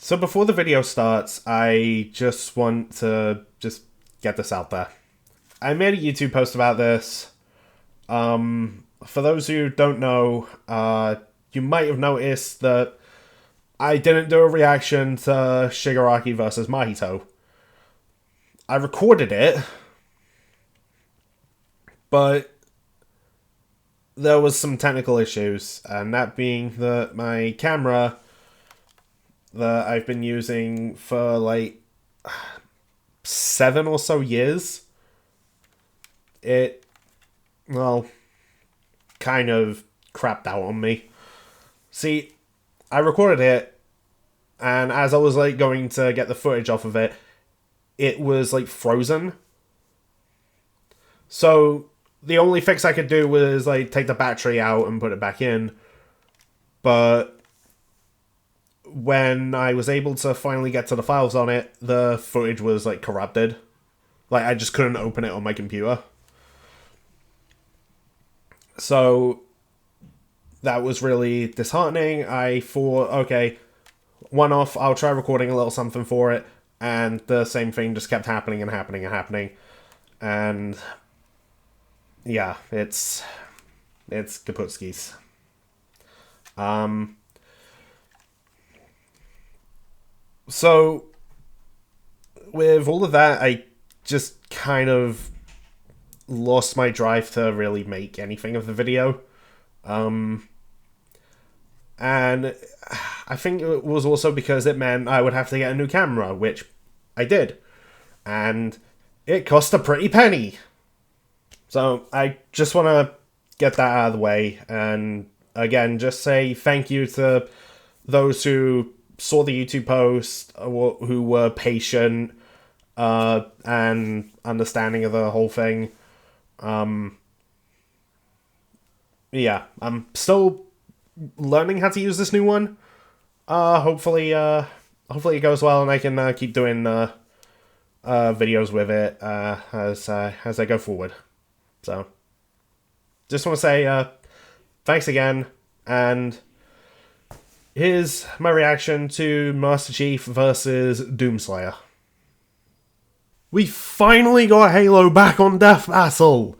So before the video starts, I just want to get this out there. I made a YouTube post about this. For those who don't know, you might have noticed that I didn't do a reaction to Shigaraki versus Mahito. I recorded it, but there was some technical issues, and that being that my camera that I've been using for like 7 or so years, it, well, kind of crapped out on me. See, I recorded it, and as I was like going to get the footage off of it, it was like frozen. So the only fix I could do was like take the battery out and put it back in. But when I was able to finally get to the files on it, the footage was like corrupted. Like I just couldn't open it on my computer. So that was really disheartening. I thought, okay, one off, I'll try recording a little something for it. And the same thing just kept happening and happening and happening. And yeah, it's Kaputskis. So with all of that, I just kind of lost my drive to really make anything of the video. And I think it was also because it meant I would have to get a new camera, which I did. And it cost a pretty penny. So I just want to get that out of the way. And again, just say thank you to those who saw the YouTube post, who were patient and understanding of the whole thing. Yeah, I'm still learning how to use this new one. Hopefully it goes well and I can keep doing videos with it as I go forward. So, just want to say thanks again, and here's my reaction to Master Chief versus Doomslayer. We finally got Halo back on Death Battle!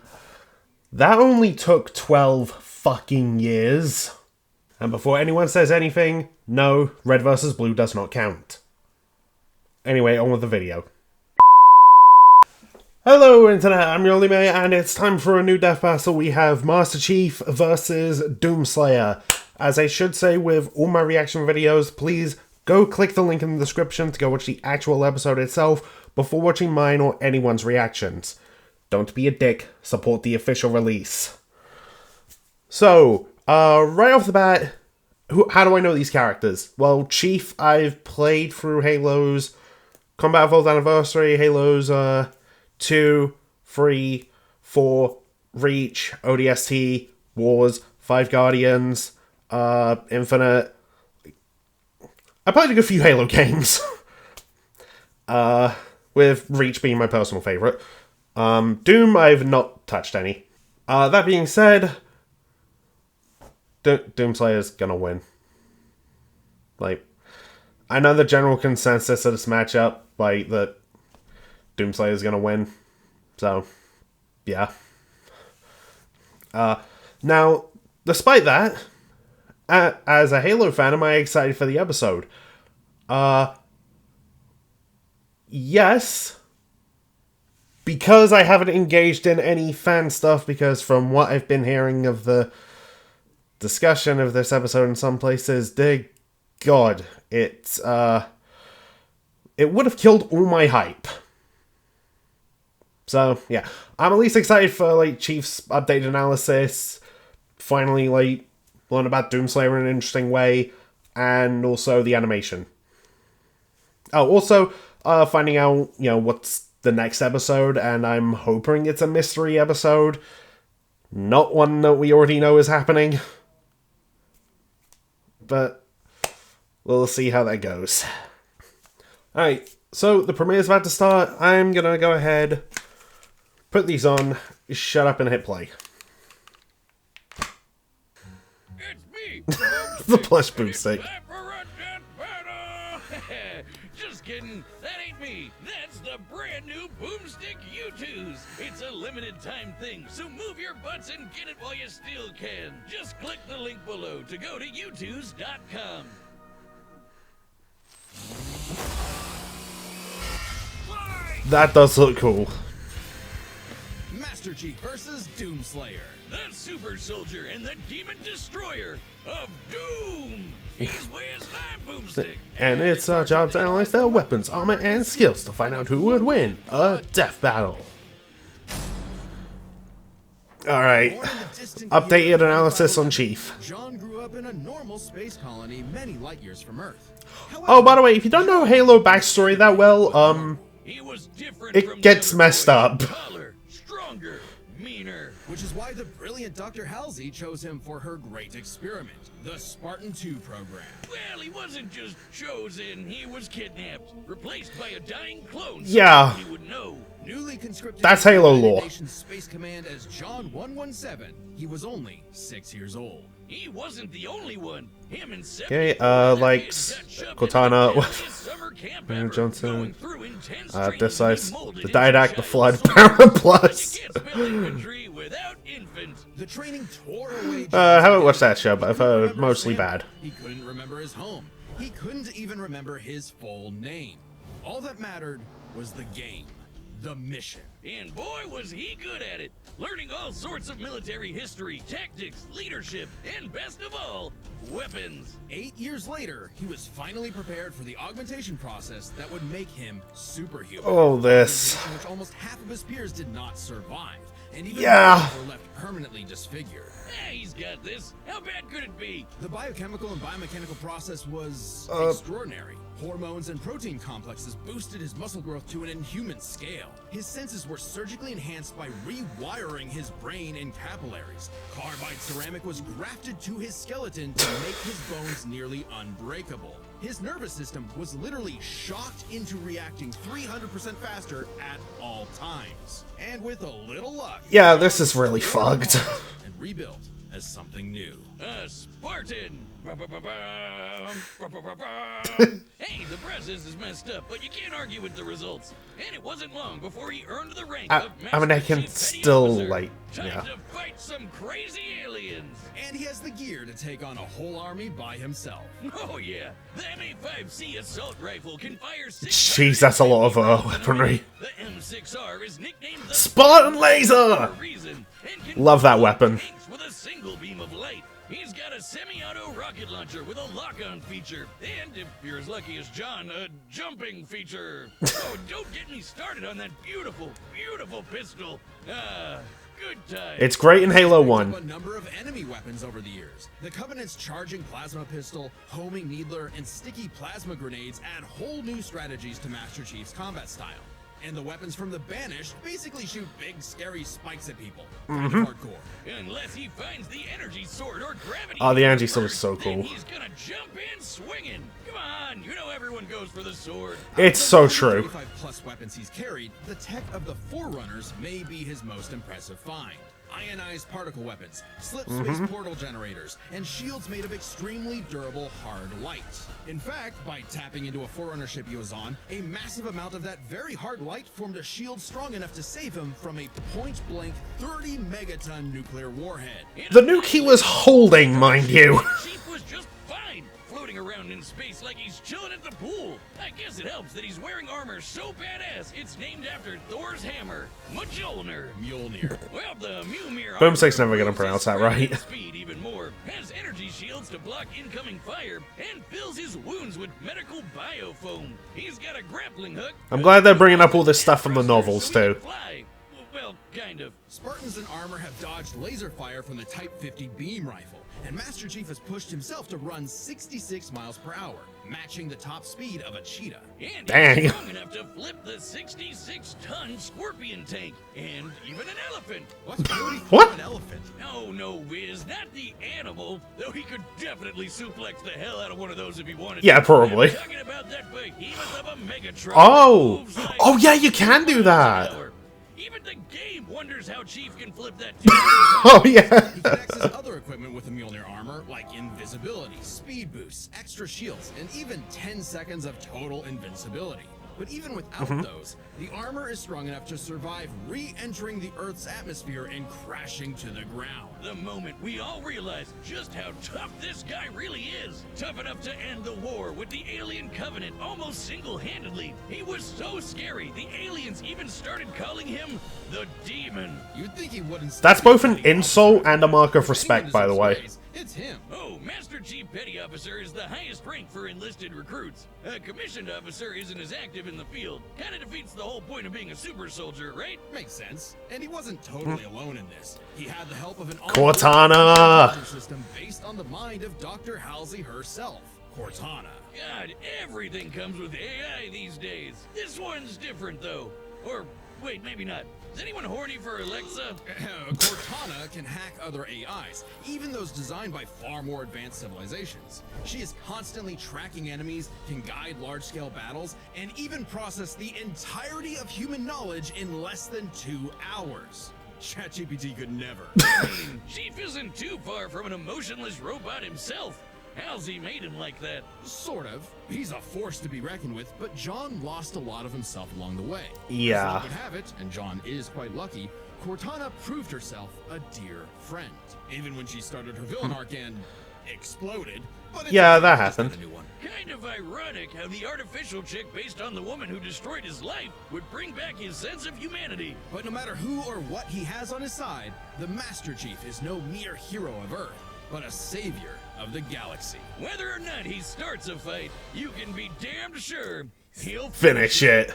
That only took 12 fucking years. And before anyone says anything, no, red versus blue does not count. Anyway, on with the video. Hello Internet, I'm your only mate, and it's time for a new death battle. We have Master Chief versus Doomslayer. As I should say with all my reaction videos, please go click the link in the description to go watch the actual episode itself before watching mine or anyone's reactions. Don't be a dick, support the official release. So, right off the bat, how do I know these characters? Well, Chief, I've played through Halo's Combat Evolved Anniversary, Halo's 2, 3, 4, Reach, ODST, Wars, 5 Guardians, Infinite. I played a good few Halo games. With Reach being my personal favourite. Doom, I've not touched any. That being said, Doomslayer's gonna win. Like, I know the general consensus of this matchup, like, that Doomslayer's gonna win. So, yeah. Now, despite that, as a Halo fan, am I excited for the episode? Yes. Because I haven't engaged in any fan stuff, because from what I've been hearing of the discussion of this episode in some places, dear God, it would have killed all my hype. So, yeah. I'm at least excited for, like, Chief's updated analysis, finally, like, learn about Doomslayer in an interesting way, and also the animation. Oh, also, finding out, you know, what's the next episode, and I'm hoping it's a mystery episode, not one that we already know is happening. But we'll see how that goes. Alright, so the premiere's about to start. I'm gonna go ahead, put these on, shut up and hit play. It's me, The plush boomstick. Just kidding. That ain't me. That's the brand new Boomstick U2s. It's a limited time thing, so move your butts and get it while you still can. Just click the link below to go to U2s.com. That does look cool. Master Chief versus Doomslayer. The super soldier and the demon destroyer of Doom. He's Wiz, I'm Boomstick. And it's our job to analyze their weapons, armor, and skills to find out who would win a death battle. Alright, updated analysis on Chief. John grew up in a normal space colony many light years from Earth. Oh, by the way, if you don't know Halo backstory that well, He was different it from gets the messed up. Taller, stronger, meaner. Which is why the brilliant Dr. Halsey chose him for her great experiment, the Spartan 2 program. Well, he wasn't just chosen, he was kidnapped, replaced by a dying clone. Yeah. He would know. Newly conscripted That's to the Halo United lore. Nations Space Command as John 117, he was only 6 years old. He wasn't the only one. Him and seven Okay, other likes kids got shoved Cortana, into the deadliest summer camp Aaron ever, Johnson, going through intense this training size, and molded the into Didac, the child Flood, soldiers. Power Plus. You can't spell infantry without infant. The training tore away. I haven't watched that show, but I've heard mostly bad. He couldn't remember his home. He couldn't even remember his full name. All that mattered was the game, the mission. And boy, was he good at it, learning all sorts of military history, tactics, leadership, and best of all, weapons. 8 years later, he was finally prepared for the augmentation process that would make him superhuman. Oh, this. In which almost half of his peers did not survive, and even Yeah. more were left permanently disfigured. He's got this. How bad could it be? The biochemical and biomechanical process was Uh, extraordinary. Hormones and protein complexes boosted his muscle growth to an inhuman scale. His senses were surgically enhanced by rewiring his brain and capillaries. Carbide ceramic was grafted to his skeleton to make his bones nearly unbreakable. His nervous system was literally shocked into reacting 300% faster at all times. And with a little luck, Yeah, this is really fucked. and rebuilt as something new. A Spartan. Hey, the process is messed up, but you can't argue with the results. And it wasn't long before he earned the rank of I mean, I Master can Chief Petty still, Officer. like, Time yeah. to fight some crazy aliens. And he has the gear to take on a whole army by himself. Oh yeah, the M85C assault rifle can fire 600 Jeez, that's a lot of weaponry. The M6R is nicknamed the Spartan for Laser! a reason, and can Love that blow weapon. tanks with a single beam of light. He's got a semi-auto rocket launcher with a lock-on feature, and if you're as lucky as John, a jumping feature. Oh, don't get me started on that beautiful, beautiful pistol. Good time. It's great in Halo Picked up 1. a number of enemy weapons over the years. The Covenant's charging plasma pistol, homing needler, and sticky plasma grenades add whole new strategies to Master Chief's combat style. And the weapons from the Banished basically shoot big, scary spikes at people. Kind of hardcore. Unless he finds the energy sword or gravity. Oh, the energy sword sword is so then cool. He's gonna jump in swinging. Come on, you know everyone goes for the sword. It's so true. 35 plus weapons he's carried, the tech of the Forerunners may be his most impressive find. Ionized particle weapons, slip space portal generators, and shields made of extremely durable hard light. In fact, by tapping into a Forerunner ship he was on, a massive amount of that very hard light formed a shield strong enough to save him from a point-blank 30 megaton nuclear warhead. The nuke he was holding, mind you. Chief was just fine, floating around in space like he's chilling at the pool. I guess it helps that he's wearing armor so badass it's named after Thor's hammer, Mjolnir. Mjolnir. Well, the Mjolnir Boomstick's armor never gonna boosts pronounce his that strength right. and speed even more, has energy shields to block incoming fire, and fills his wounds with medical biofoam. He's got a grappling hook. I'm glad they're bringing up all this stuff from the novels, so he too. can fly. Well, kind of. Spartans in armor have dodged laser fire from the Type 50 beam rifle, and Master Chief has pushed himself to run 66 miles per hour, matching the top speed of a cheetah. And Dang. he's strong enough to flip the 66-ton scorpion tank, and even an elephant. What? An elephant? No, Wiz, not the animal, though he could definitely suplex the hell out of one of those if he wanted Yeah, to. probably. I'm talking about that behemoth of a Megatron. Oh! Moves like Oh, yeah, you can do 50 miles an that. hour. Even the game wonders how Chief can flip that Oh, yeah. He can access other equipment with the Mjolnir armor, armor like invisibility, speed boosts, extra shields, and even 10 seconds of total invincibility. But even without those, the armor is strong enough to survive re-entering the Earth's atmosphere and crashing to the ground. The moment we all realized just how tough this guy really is. Tough enough to end the war with the alien covenant almost single-handedly. He was so scary, the aliens even started calling him the Demon. You'd think he wouldn't. That's both an insult and a mark of respect, by the way. It's him. Oh, Master Chief Petty Officer is the highest rank for enlisted recruits. A commissioned officer isn't as active in the field. Kinda defeats the whole point of being a super soldier, right? Makes sense. And he wasn't totally alone in this. He had the help of an Cortana system based on the mind of Dr. Halsey herself. Cortana. God, everything comes with AI these days. This one's different, though. Or, wait, maybe not. Is anyone horny for Alexa? Cortana can hack other AIs, even those designed by far more advanced civilizations. She is constantly tracking enemies, can guide large-scale battles, and even process the entirety of human knowledge in less than 2 hours. ChatGPT could never. I mean, Chief isn't too far from an emotionless robot himself. Halsey made him like that. Sort of. He's a force to be reckoned with, but John lost a lot of himself along the way. Yeah. As luck would have it, and John is quite lucky, Cortana proved herself a dear friend. Even when she started her villain arc and exploded. But Yeah, that happened. A new one. Kind of ironic how the artificial chick based on the woman who destroyed his life would bring back his sense of humanity. But no matter who or what he has on his side, the Master Chief is no mere hero of Earth, but a savior of the galaxy. Whether or not he starts a fight, you can be damned sure he'll finish it.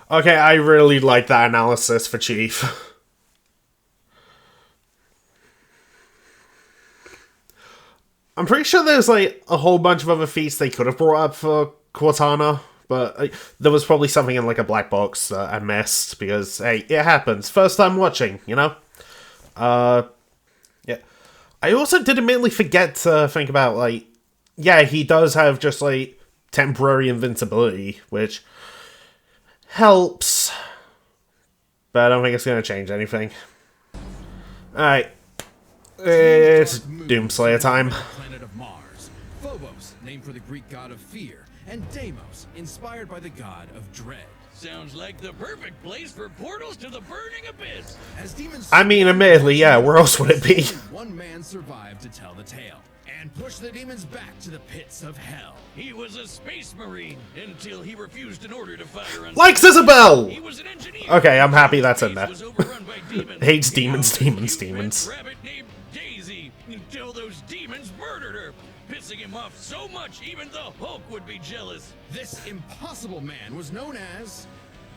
Okay, I really like that analysis for Chief. I'm pretty sure there's like a whole bunch of other feats they could have brought up for Cortana, but there was probably something in like a black box that I missed because, hey, it happens. First time watching, you know? Yeah. I also did admittedly forget to think about, like, yeah, he does have just like temporary invincibility, which helps, but I don't think it's going to change anything. Alright. It's Doomslayer time. Planet of Mars. Phobos, named for the Greek god of fear, and Deimos, inspired by the god of dread. Sounds like the perfect place for portals to the burning abyss. As demons, I mean, admittedly, yeah, where else would it be? one man survived to tell the tale and push the demons back to the pits of hell. He was a space marine until he refused an order to fire on. Likes Isabel! He was an engineer. Okay, I'm happy that's in Space there. was overrun by demons. Hates demons, He demons, found a demons. cute rabbit named Daisy until those demons murdered her, pissing him off so much even the Hulk would be jealous. This impossible man was known as,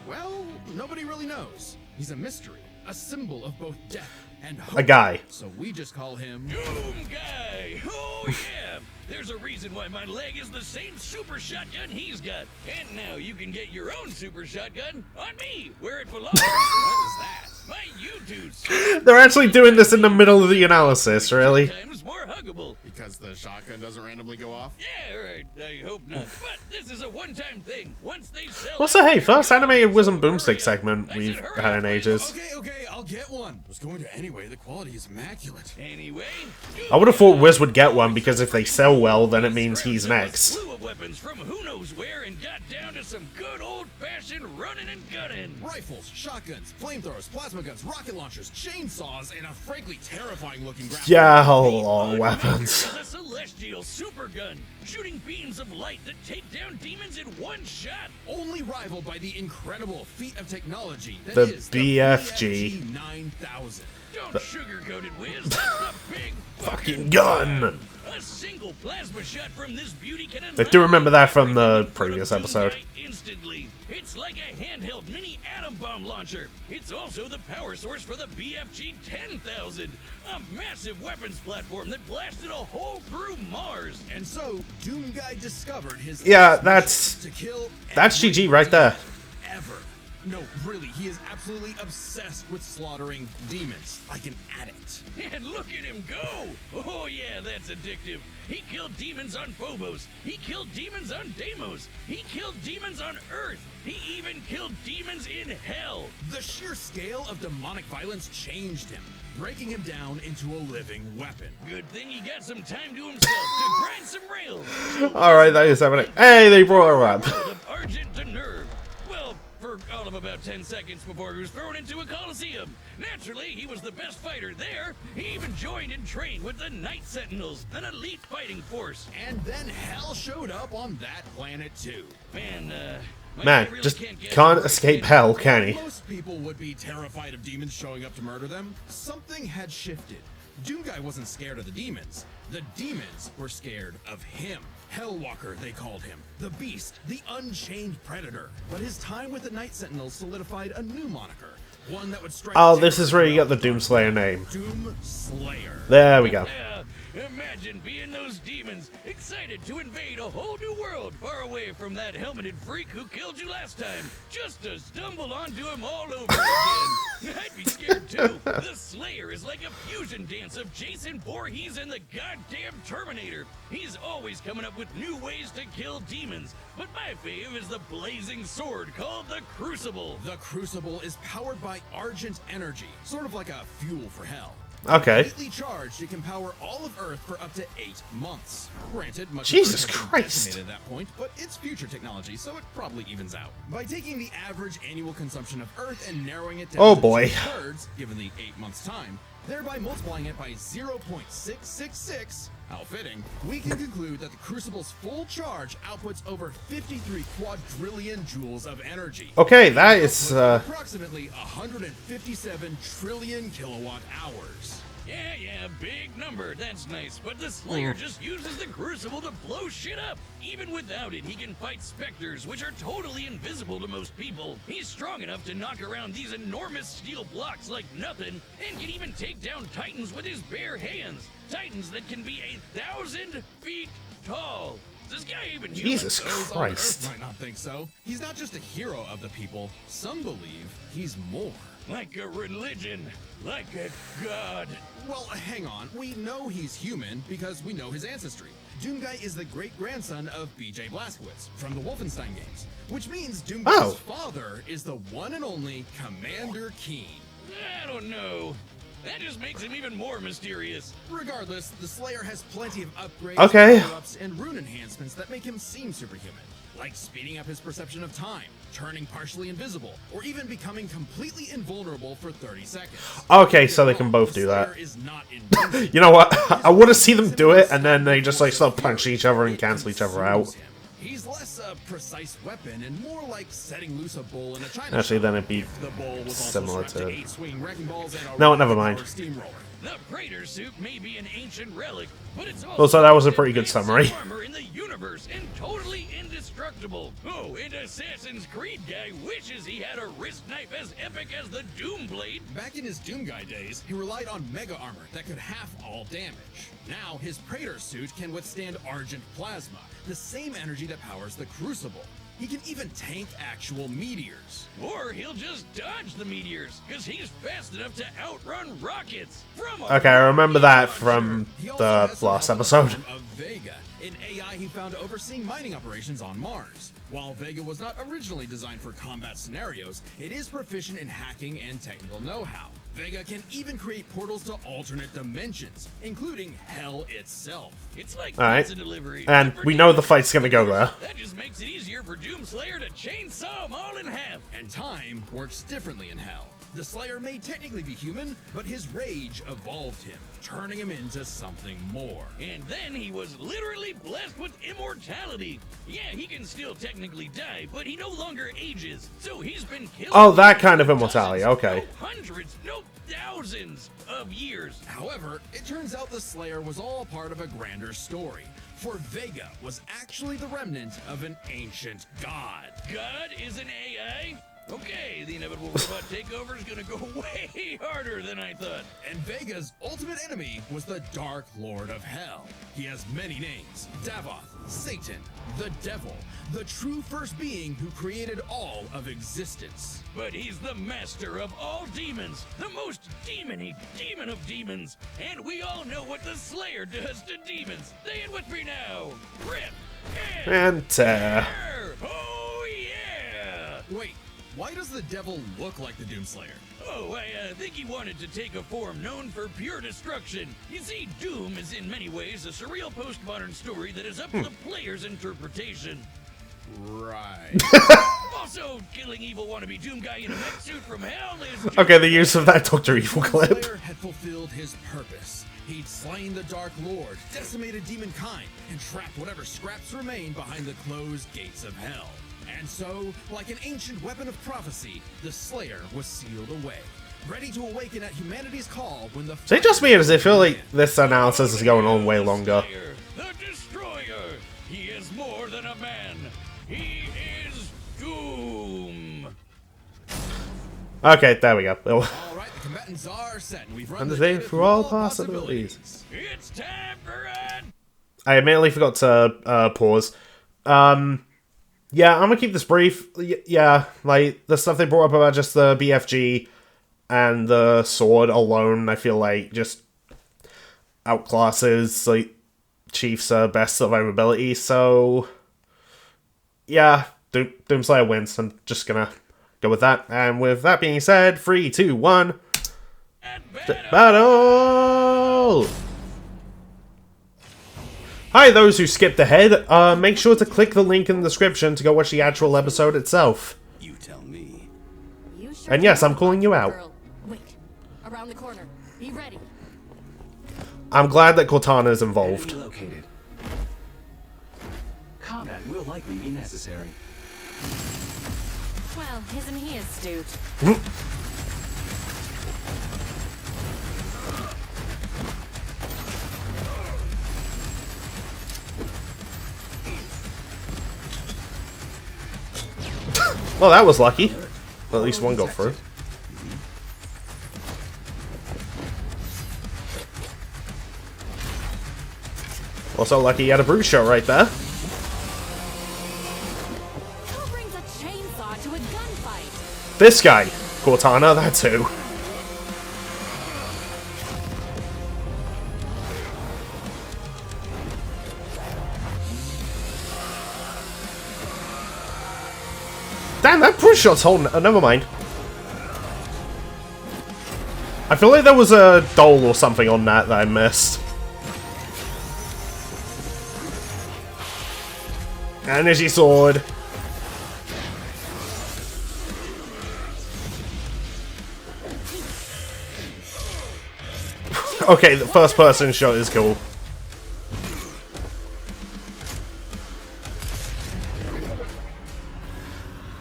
well, nobody really knows. He's a mystery, a symbol of both death and hope. A guy. So we just call him Doom Guy! Oh yeah! There's a reason why my leg is the same super shotgun he's got. And now you can get your own super shotgun on me, where it belongs. What is that? My YouTube. They're actually doing this in the middle of the analysis, really? Times more huggable. Because the shotgun doesn't randomly go off? Yeah, right. I hope not. But this is a one-time thing. Once they sell. Also, hey, first animated Wisdom Boomstick segment we've had in ages. Okay, I'll get one. I was going to anyway, the quality is immaculate. Anyway. I would have thought Wiz would get one, because if they sell well, then it means he's next. Slew of weapons from who knows where and got down to some good old-fashioned running and gunning. Rifles, shotguns, flamethrowers, plasma guns, rocket launchers, chainsaws, and a frankly terrifying-looking ground. Yeah, a whole lot of weapons. Is a celestial super gun, shooting beams of light that take down demons in one shot. Only rivaled by the incredible feat of technology that The is BFG. 9000. Don't sugarcoat it, Wiz. That's a big Fucking gun! A single plasma shot from this beauty can I do remember that from the previous episode. Instantly. It's like a handheld mini atom bomb launcher. It's also the power source for the BFG 10,000, a massive weapons platform that blasted a hole through Mars. And so, Doom Guy discovered his Yeah, last that's- mission to kill that's every GG right there. demon ever. No, really, he is absolutely obsessed with slaughtering demons, like an addict. And look at him go! Oh yeah, that's addictive. He killed demons on Phobos. He killed demons on Deimos. He killed demons on Earth. He even killed demons in hell. The sheer scale of demonic violence changed him, breaking him down into a living weapon. Good thing he got some time to himself to grind some rails. Alright, that is happening. Hey, they brought her up. Of Argent to Nerve. Well, for all of about 10 seconds before he was thrown into a coliseum. Naturally, he was the best fighter there. He even joined and trained with the Night Sentinels, an elite fighting force. And then hell showed up on that planet too. Man, just can't escape hell, can he? Most people would be terrified of demons showing up to murder them. Something had shifted. Doomguy wasn't scared of the demons. The demons were scared of him. Hellwalker, they called him. The Beast, the Unchained Predator. But his time with the Night Sentinels solidified a new moniker. One that would strike. Oh, this is where you get the Doomslayer name. Doomslayer. There we go. Imagine being those demons, excited to invade a whole new world, far away from that helmeted freak who killed you last time, just to stumble onto him all over again. I'd be scared too. The Slayer is like a fusion dance of Jason Voorhees and the goddamn Terminator. He's always coming up with new ways to kill demons, but my fave is the blazing sword called the Crucible. The Crucible is powered by Argent energy, sort of like a fuel for hell. Okay. Completely charged, it can power all of Earth for up to 8 months. Granted, much Jesus of Earth has been Christ. decimated at that point, but it's future technology, so it probably evens out. By taking the average annual consumption of Earth and narrowing it down Oh to boy. 2/3, given the 8 months time, thereby multiplying it by 0.666, how fitting, we can conclude that the Crucible's full charge outputs over 53 quadrillion joules of energy. Okay, that is, Approximately 157 trillion kilowatt hours. Yeah, big number, that's nice, but the Slayer just uses the Crucible to blow shit up. Even without it, he can fight specters, which are totally invisible to most people. He's strong enough to knock around these enormous steel blocks like nothing, and can even take down titans with his bare hands. Titans that can be 1,000 feet tall. Is this guy even human? Jesus Those on Christ. Earth might not think so. He's not just a hero of the people. Some believe he's more. Like a religion, like a god. Well, hang on. We know he's human because we know his ancestry. Doomguy is the great-grandson of B.J. Blazkowicz from the Wolfenstein games, which means Doomguy's father is the one and only Commander Keen. I don't know. That just makes him even more mysterious. Regardless, the Slayer has plenty of upgrades, Okay. power-ups, and rune enhancements that make him seem superhuman. Like speeding up his perception of time, turning partially invisible, or even becoming completely invulnerable for 30 seconds. Okay, so they can both do that. Slayer is not invincible. You know what? I want to see them do it, and then they just like start punching each other and cancel each other out. He's less a precise weapon and more like setting loose a bull in a china Actually, shop. then it'd be If the bull was also similar strapped to- 8 swinging wrecking balls and a No, never rocket-powered mind. steamroller. The Praetor suit may be an ancient relic, but it's also So that was a pretty good the best summary. armor in the universe and totally indestructible. Oh, and Assassin's Creed guy wishes he had a wrist knife as epic as the Doom Blade. Back in his Doomguy days, he relied on mega armor that could half all damage. Now, his Praetor suit can withstand Argent plasma, the same energy that powers the Crucible. He can even tank actual meteors. Or he'll just dodge the meteors, because he's fast enough to outrun rockets. From a Okay, I remember that from He also the has some last help in episode. the form of Vega, an AI he found overseeing mining operations on Mars. While Vega was not originally designed for combat scenarios, it is proficient in hacking and technical know-how. Vega can even create portals to alternate dimensions, including Hell itself. It's like Alright. pizza delivery. And we know the fight's gonna go there. That just makes it easier for Doomslayer to chainsaw them all in half. And time works differently in Hell. The Slayer may technically be human, but his rage evolved him, turning him into something more. And then he was literally blessed with immortality. Yeah, he can still technically die, but he no longer ages. So he's been killed. Oh, that kind of immortality, dozens, okay. No hundreds, no thousands of years. However, it turns out the Slayer was all part of a grander story. For Vega was actually the remnant of an ancient god. God is an AI? Okay, the inevitable robot takeover is gonna go way harder than I thought. And Vega's ultimate enemy was the Dark Lord of Hell. He has many names: Davoth, Satan, the Devil, the true first being who created all of existence. But he's the master of all demons, the most demon-y demon of demons. And we all know what the Slayer does to demons. Say it with me now. Rip And tear. Oh yeah! Wait, why does the Devil look like the Doomslayer? Oh, I think he wanted to take a form known for pure destruction. You see, Doom is in many ways a surreal postmodern story that is up to the player's interpretation. Right. Also, killing evil wannabe Doom guy in a mech suit from hell is... okay, the use of that Dr. Evil clip. Doomslayer had fulfilled his purpose. He'd slain the Dark Lord, decimated demonkind, and trapped whatever scraps remained behind the closed gates of hell. And so, like an ancient weapon of prophecy, the Slayer was sealed away, ready to awaken at humanity's call when the... So it just me, as I feel like this analysis is going on way longer. The Destroyer. He is more than a man. He is Doom. Okay, there we go. All right, the combatants are set, and we've run And the the day data through all possibilities. It's time for a... I immediately forgot to pause. Yeah, I'm gonna keep this brief. Yeah, like, the stuff they brought up about just the BFG and the sword alone, I feel like just outclasses, like, Chief's best survivability, so... yeah, Doomslayer wins. I'm just gonna go with that. And with that being said, 3, 2, 1... battle! Hi, those who skipped ahead. Make sure to click the link in the description to go watch the actual episode itself. You tell me. You sure And yes, I'm calling you out. girl. Wait, around the corner. Be ready. I'm glad that Cortana is involved. Enemy located. Combat will likely be necessary. Well, isn't he astute? Well, that was lucky. Well, at least one got through. Also lucky he had a brute shot right there. Who brings a chainsaw to a gunfight? This guy, Cortana, that's who. Damn, that brute shot's holding. Never mind. I feel like there was a dole or something on that I missed. Energy sword. Okay, the first person shot is cool.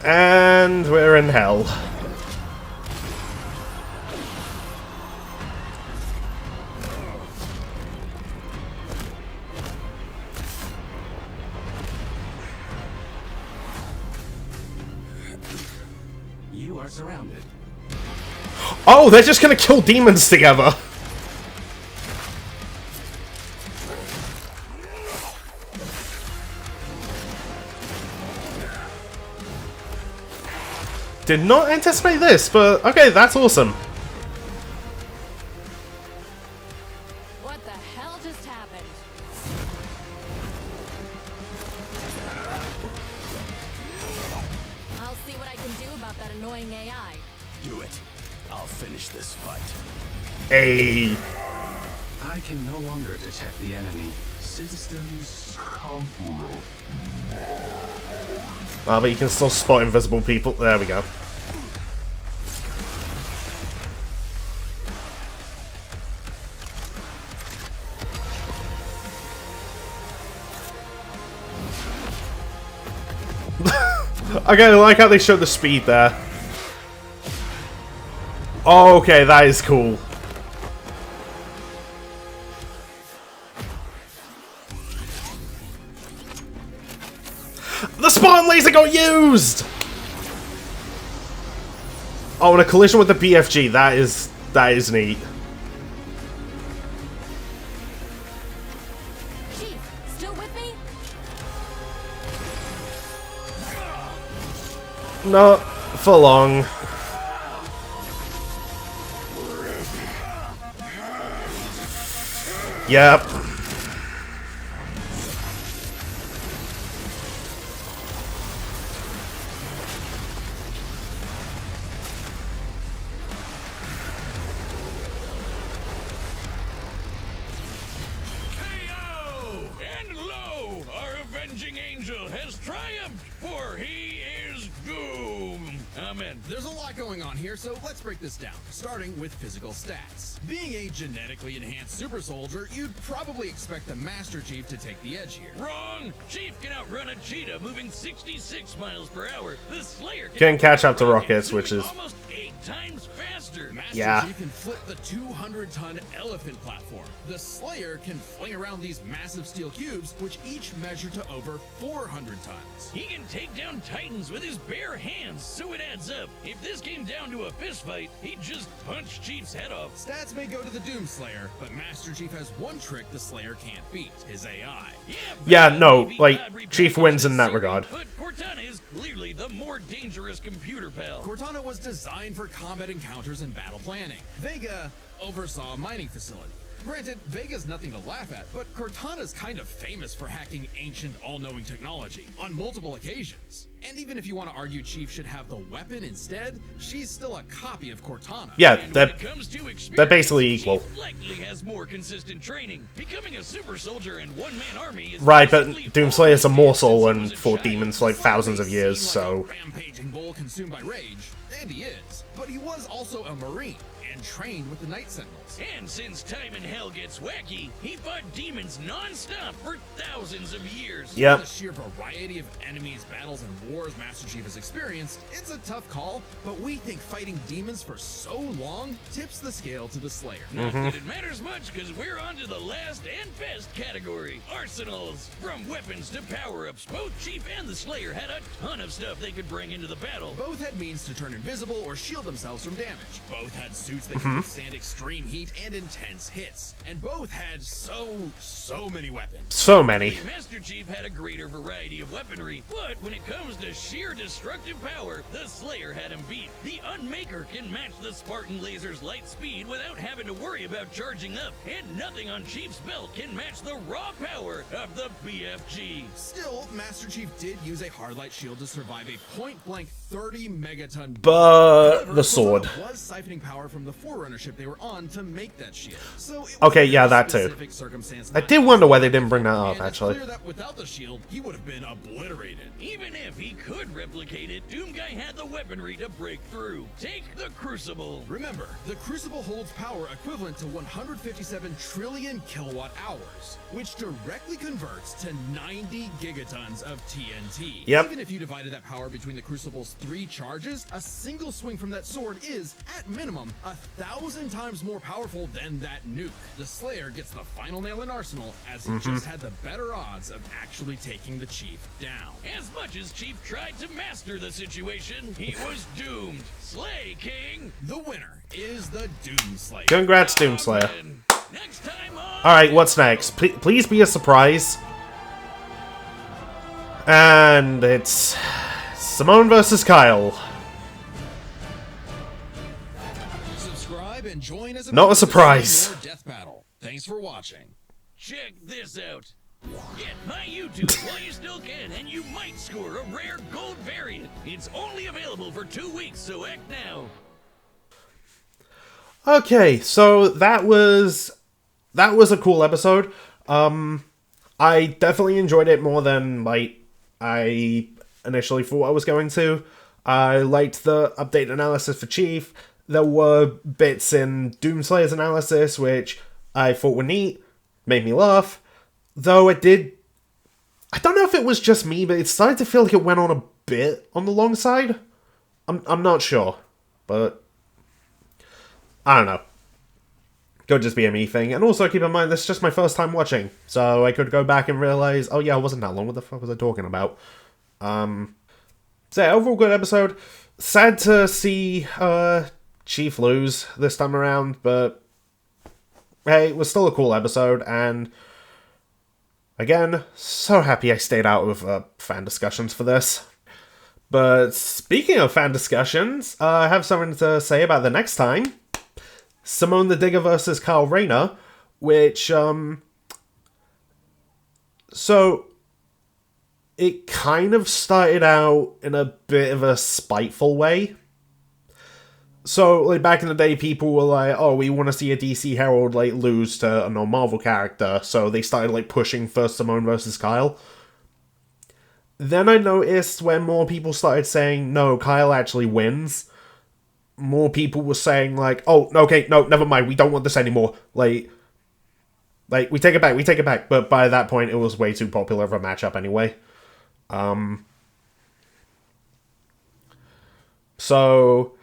And we're in hell. You are surrounded. Oh, they're just gonna kill demons together. Did not anticipate this, but okay, that's awesome. What the hell just happened? I'll see what I can do about that annoying AI. Do it. I'll finish this fight. Hey. I can no longer detect the enemy. Systems complete. Ah, but you can still spot invisible people. There we go. Okay, I like how they showed the speed there. Oh, okay, that is cool. The spawn laser got used! Oh, and a collision with the BFG. That is neat. Chief, still with me? Not for long. Yep. And lo, our avenging angel has triumphed, for he is Doom. Amen. There's a lot going on here, so let's break this down, starting with physical stats. Being a genetically enhanced super soldier, you'd probably expect the Master Chief to take the edge here. Wrong. Chief can outrun a cheetah moving 66 miles per hour. The Slayer Can catch up to outrun rockets, it, which moving is... almost 8 times faster. Master Yeah. Chief can flip the 200-ton elephant platform. The Slayer can fling around these massive steel cubes, which each measure to over 400 tons. He can take down titans with his bare hands, so it adds up. If this came down to a fistfight, he'd just punch Chief's head off. Stats may go to the Doomslayer, but Master Chief has one trick the Slayer can't beat, his AI. Yeah, no, maybe like, God Chief repackaged wins in this that series, regard. But Cortana is clearly the more dangerous computer pal. Cortana was designed for combat encounters and battle planning. Vega oversaw a mining facility. Granted, Vega's nothing to laugh at, but Cortana's kind of famous for hacking ancient, all-knowing technology on multiple occasions. And even if you want to argue Chief should have the weapon instead, she's still a copy of Cortana. Yeah, And when they're it comes to experience, basically equal. Chief likely has more consistent training. Becoming a super soldier and one-man army is Right, but basically Doomslayer's all he did immortal since he and was a fought child. demons for like thousands of years, so... Rampaging bull consumed by rage, and he is. But he was also a Marine, and trained with the Night Sentinels. And since time in hell gets wacky, he fought demons non-stop for thousands of years. Yep. The sheer variety of enemies, battles, and wars Master Chief has experienced, it's a tough call, but we think fighting demons for so long tips the scale to the Slayer. Not that it matters much, because we're on to the last and best category, arsenals. From weapons to power-ups, both Chief and the Slayer had a ton of stuff they could bring into the battle. Both had means to turn invisible or shield themselves from damage. Both had suits that could withstand extreme heat and intense hits. And both had so many weapons. So many. Master Chief had a greater variety of weaponry, but when it comes to sheer destructive power, the Slayer had him beat. The Unmaker can match the Spartan laser's light speed without having to worry about charging up, and nothing on Chief's belt can match the raw power of the BFG. Still, Master Chief did use a hardlight shield to survive a point-blank 30 megaton. But the sword. Cortana was siphoning power from the Forerunner ship they were on to make that shield. So it was Okay, yeah, a that too. specific circumstance I not did wonder why they didn't bring that up, and it's actually. clear that without the shield, he would have been obliterated. Even if he could replicate it, Doomguy had the weaponry to break through. Take the Crucible. Remember, the Crucible holds power equivalent to 157 trillion kilowatt hours, which directly converts to 90 gigatons of TNT. Yep. Even if you divided that power between the Crucible's 3 charges, a single swing from that sword is, at minimum, 1,000 times more powerful than that nuke. The Slayer gets the final nail in Arsenal, as he just had the better odds of actually taking the Chief down. As much as Chief tried to master the situation, he was doomed. Slay, King! The winner is the Doomslayer. Congrats, Doomslayer. Amen. Next time on... Alright, what's next? Please be a surprise. And it's... Simone versus Kyle. Subscribe and join as Not a surprise. more Death Battle. Thanks for watching. Check this out. Get my YouTube while you still can, and you might score a rare gold variant. It's only available for 2 weeks, so act now. Okay, so that was a cool episode. I definitely enjoyed it more than like I initially thought I was going to. I liked the update analysis for Chief. There were bits in Doomslayer's analysis which I thought were neat, made me laugh. Though it did... I don't know if it was just me, but it started to feel like it went on a bit on the long side. I'm not sure, but... I don't know. Could just be a me thing. And also keep in mind, this is just my first time watching. So I could go back and realize, oh yeah, it wasn't that long. What the fuck was I talking about? So yeah, overall good episode. Sad to see Chief lose this time around, but hey, it was still a cool episode, and again, so happy I stayed out of fan discussions for this. But speaking of fan discussions, I have something to say about the next time. Simone the Digger versus Kyle Rayner, which, so, it kind of started out in a bit of a spiteful way. So, like, back in the day, people were like, oh, we want to see a DC Herald, like, lose to a non-Marvel character, so they started, like, pushing for Simone versus Kyle. Then I noticed when more people started saying, no, Kyle actually wins, more people were saying, like, oh, okay, no, never mind, we don't want this anymore. Like, we take it back, but by that point, it was way too popular of a matchup anyway. So,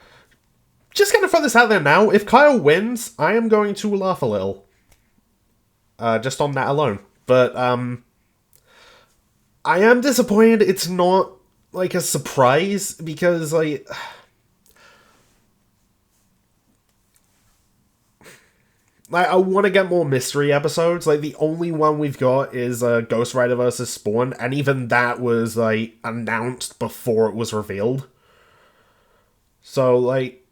just gonna throw this out there now. If Kyle wins, I am going to laugh a little. Just on that alone. But, I am disappointed it's not, like, a surprise, because, like, I want to get more mystery episodes. Like, the only one we've got is Ghost Rider vs. Spawn, and even that was, like, announced before it was revealed. So, like,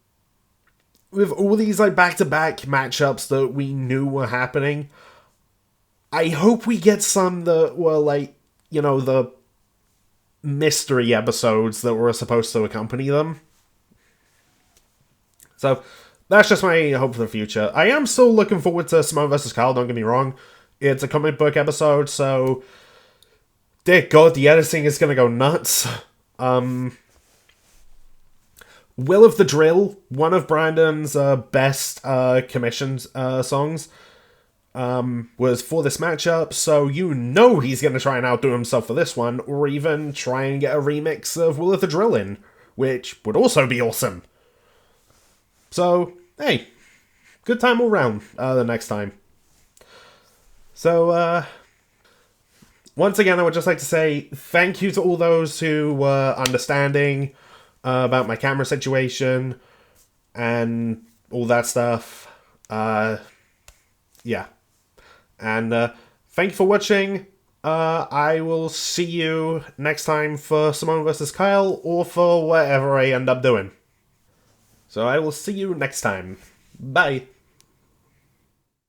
with all these, like, back-to-back matchups that we knew were happening, I hope we get some that were, like, you know, the mystery episodes that were supposed to accompany them. So, that's just my hope for the future. I am still looking forward to Simone vs. Kyle, don't get me wrong. It's a comic book episode, so dear God, the editing is gonna go nuts. Will of the Drill, one of Brandon's best commissioned songs, was for this matchup, so you know he's gonna try and outdo himself for this one, or even try and get a remix of Will of the Drill in, which would also be awesome. So, hey, good time all round the next time. So, once again, I would just like to say thank you to all those who were understanding about my camera situation and all that stuff. Yeah. And thank you for watching. I will see you next time for Simone vs. Kyle, or for whatever I end up doing. So I will see you next time. Bye.